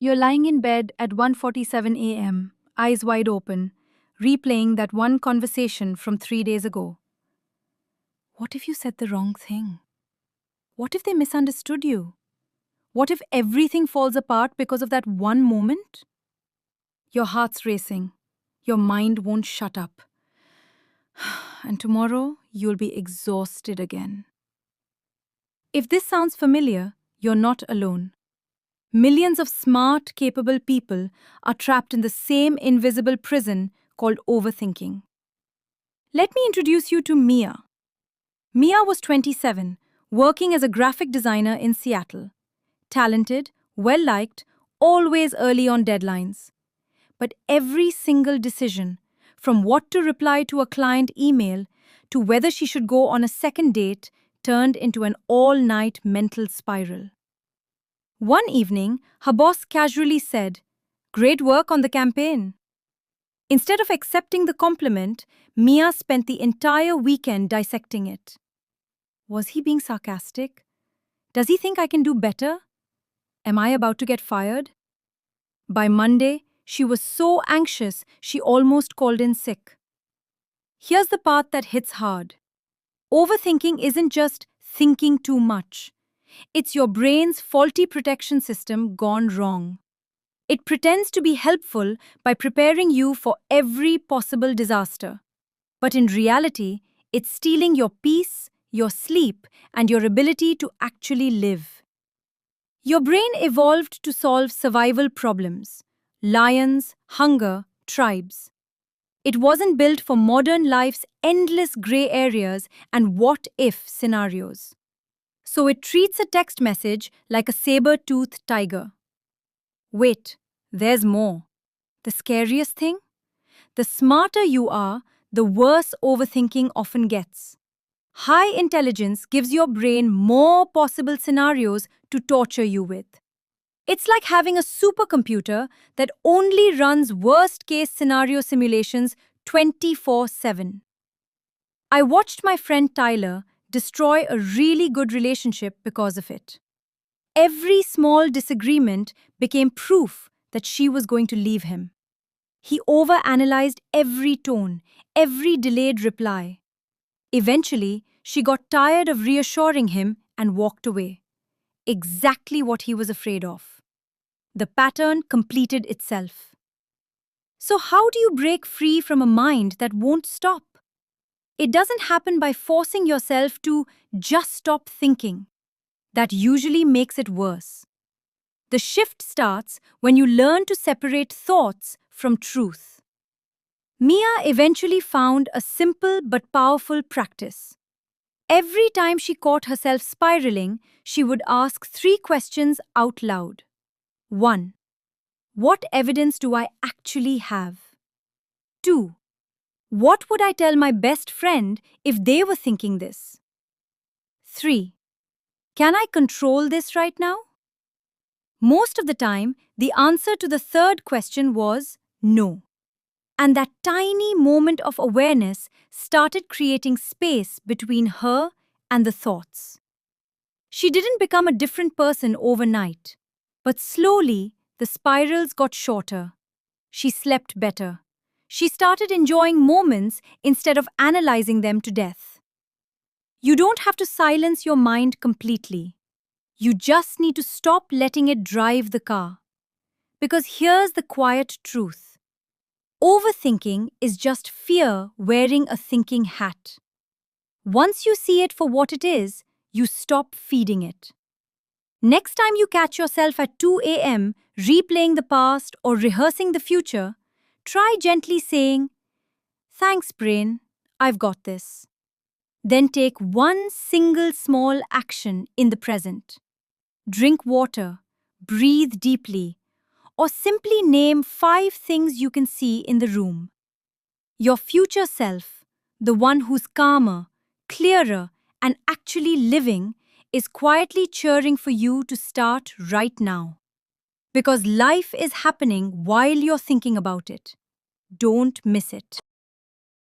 You're lying in bed at 1:47 a.m., eyes wide open, replaying that one conversation from 3 days ago. What if you said the wrong thing? What if they misunderstood you? What if everything falls apart because of that one moment? Your heart's racing. Your mind won't shut up. And tomorrow, you'll be exhausted again. If this sounds familiar, you're not alone. Millions of smart, capable people are trapped in the same invisible prison called overthinking. Let me introduce you to Mia. Mia was 27, working as a graphic designer in Seattle. Talented, well-liked, always early on deadlines. But every single decision, from what to reply to a client email to whether she should go on a second date, turned into an all-night mental spiral. One evening, her boss casually said, "Great work on the campaign." Instead of accepting the compliment, Mia spent the entire weekend dissecting it. Was he being sarcastic? Does he think I can do better? Am I about to get fired? By Monday, she was so anxious she almost called in sick. Here's the part that hits hard. Overthinking isn't just thinking too much. It's your brain's faulty protection system gone wrong. It pretends to be helpful by preparing you for every possible disaster. But in reality, it's stealing your peace, your sleep, and your ability to actually live. Your brain evolved to solve survival problems: lions, hunger, tribes. It wasn't built for modern life's endless gray areas and what-if scenarios. So it treats a text message like a saber-toothed tiger. Wait, there's more. The scariest thing? The smarter you are, the worse overthinking often gets. High intelligence gives your brain more possible scenarios to torture you with. It's like having a supercomputer that only runs worst-case scenario simulations 24/7. I watched my friend Tyler destroy a really good relationship because of it. Every small disagreement became proof that she was going to leave him. He overanalyzed every tone, every delayed reply. Eventually, she got tired of reassuring him and walked away. Exactly what he was afraid of. The pattern completed itself. So, how do you break free from a mind that won't stop? It doesn't happen by forcing yourself to just stop thinking. That usually makes it worse. The shift starts when you learn to separate thoughts from truth. Mia eventually found a simple but powerful practice. Every time she caught herself spiraling, she would ask 3 questions out loud. 1. What evidence do I actually have? 2. What would I tell my best friend if they were thinking this? 3. Can I control this right now? Most of the time, the answer to the third question was no. And that tiny moment of awareness started creating space between her and the thoughts. She didn't become a different person overnight, but slowly the spirals got shorter. She slept better. She started enjoying moments instead of analyzing them to death. You don't have to silence your mind completely. You just need to stop letting it drive the car. Because here's the quiet truth. Overthinking is just fear wearing a thinking hat. Once you see it for what it is, you stop feeding it. Next time you catch yourself at 2 a.m. replaying the past or rehearsing the future, try gently saying, "Thanks, brain, I've got this." Then take one single small action in the present. Drink water, breathe deeply, or simply name 5 things you can see in the room. Your future self, the one who's calmer, clearer, and actually living, is quietly cheering for you to start right now. Because life is happening while you're thinking about it. Don't miss it.